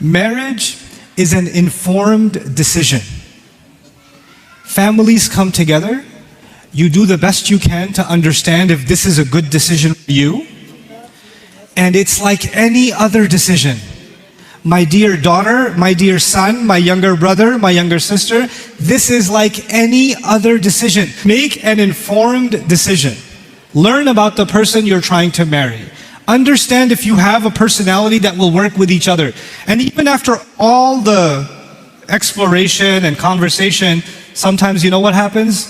Marriage is an informed decision. Families come together. You do the best you can to understand if this is a good decision for you. And it's like any other decision. My dear daughter, my dear son, my younger brother, my younger sister, this is like any other decision. Make an informed decision. Learn about the person you're trying to marry. Understand if you have a personality that will work with each other. And even after all the exploration and conversation, sometimes you know what happens?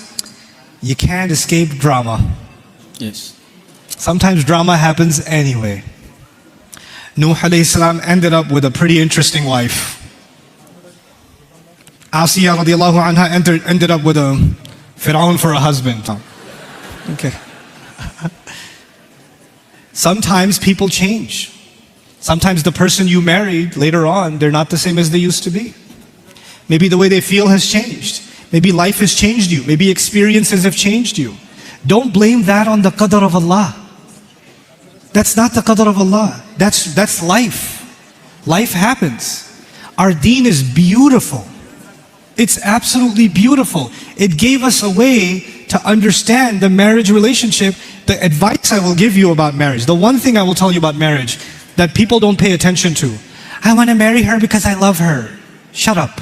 You can't escape drama. Yes. Sometimes drama happens anyway. Nuh alayhi salam ended up with a pretty interesting wife. Asiya radiallahu anha ended up with a Fir'aun for a husband. Okay. Sometimes people change. Sometimes the person you married later on, they're not the same as they used to be. Maybe the way they feel has changed. Maybe life has changed you. Maybe experiences have changed you. Don't blame that on the qadr of Allah. That's not the qadr of Allah. That's life. Life happens. Our deen is beautiful. It's absolutely beautiful. It gave us a way to understand the marriage relationship. The advice I will give you about marriage, the one thing I will tell you about marriage that people don't pay attention to. I want to marry her because I love her. Shut up.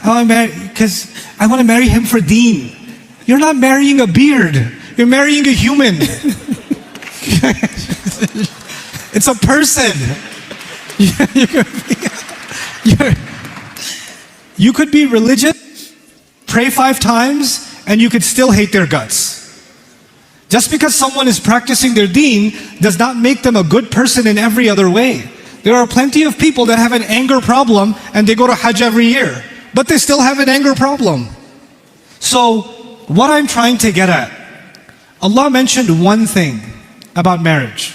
Because I want to marry him for deen. You're not marrying a beard. You're marrying a human. It's a person. You could be religious, pray 5 times, and you could still hate their guts. Just because someone is practicing their deen does not make them a good person in every other way. There are plenty of people that have an anger problem and they go to Hajj every year, but they still have an anger problem. So, what I'm trying to get at, Allah mentioned one thing about marriage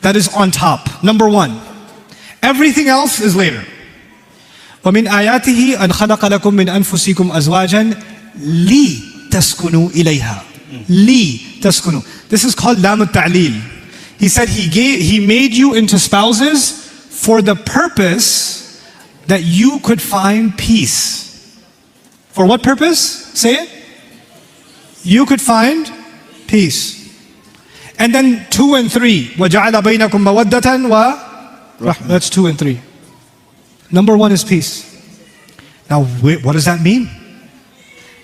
that is on top. Number 1, everything else is later. وَمِنْ آيَاتِهِ أَنْ خَلَقَ لَكُم مِّنْ أَنفُسِكُمْ أَزْوَاجًا لِتَسْكُنُوا إِلَيْهَا. لِتَسْكُنُوا. This is called lam al-ta'lil. He said He made you into spouses for the purpose that you could find peace. For what purpose? Say it. You could find peace. And then 2 and 3. وَجَعَلَ بَيْنَكُمْ مَوَدَّةً وَرَحْمَةً. That's 2 and 3. Number 1 is peace. Now, what does that mean?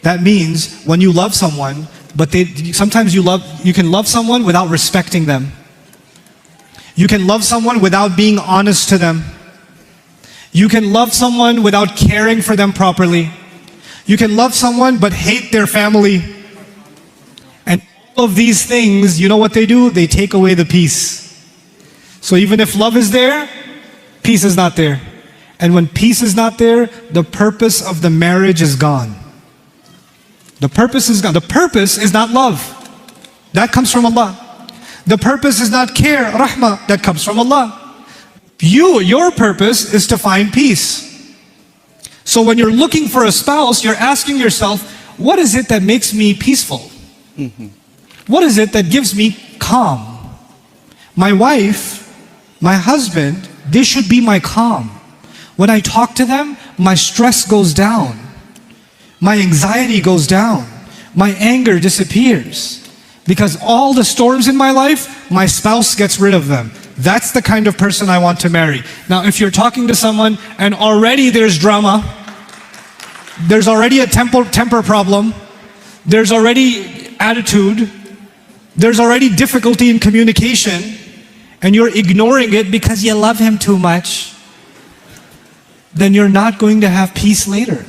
That means when you love someone, but sometimes you can love someone without respecting them. You can love someone without being honest to them. You can love someone without caring for them properly. You can love someone but hate their family. And all of these things, you know what they do? They take away the peace. So even if love is there, peace is not there. And when peace is not there, the purpose of the marriage is gone. The purpose is gone. The purpose is not love. That comes from Allah. The purpose is not care, rahmah. That comes from Allah. Your purpose is to find peace. So when you're looking for a spouse, you're asking yourself, what is it that makes me peaceful? What is it that gives me calm? My wife, my husband, they should be my calm. When I talk to them, my stress goes down. My anxiety goes down. My anger disappears. Because all the storms in my life, my spouse gets rid of them. That's the kind of person I want to marry. Now, if you're talking to someone and already there's drama, there's already a temper problem, there's already attitude, there's already difficulty in communication, and you're ignoring it because you love him too much, then you're not going to have peace later.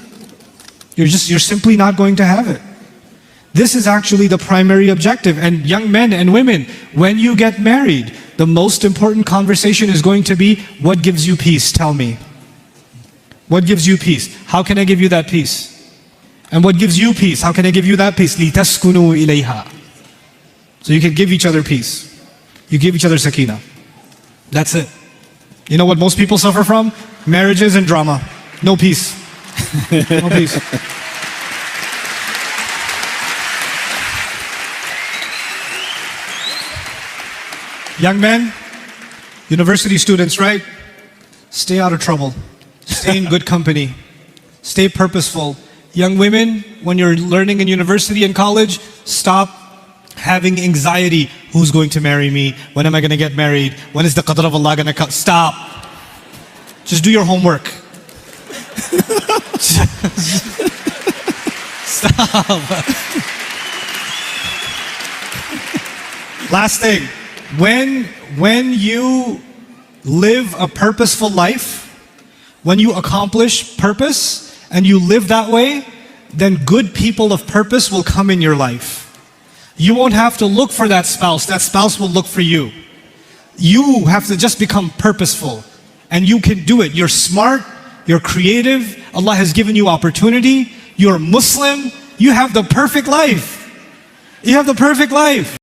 You're simply not going to have it. This is actually the primary objective. And young men and women, when you get married, the most important conversation is going to be, what gives you peace? Tell me. What gives you peace? How can I give you that peace? And what gives you peace? How can I give you that peace? لِتَسْكُنُوا إِلَيْهَا. So you can give each other peace. You give each other sakina. That's it. You know what most people suffer from? Marriages and drama. No peace. No peace. Young men, University students, right? Stay out of trouble. Stay in good company. Stay purposeful. Young women, when you're learning in university and college, stop having anxiety. Who's going to marry me? When am I going to get married? When is the qadr of Allah going to come? Stop. Just do your homework. Stop. Last thing. When you live a purposeful life, when you accomplish purpose and you live that way, then good people of purpose will come in your life. You won't have to look for that spouse will look for you. You have to just become purposeful, and you can do it. You're smart, you're creative, Allah has given you opportunity, you're Muslim, you have the perfect life. You have the perfect life.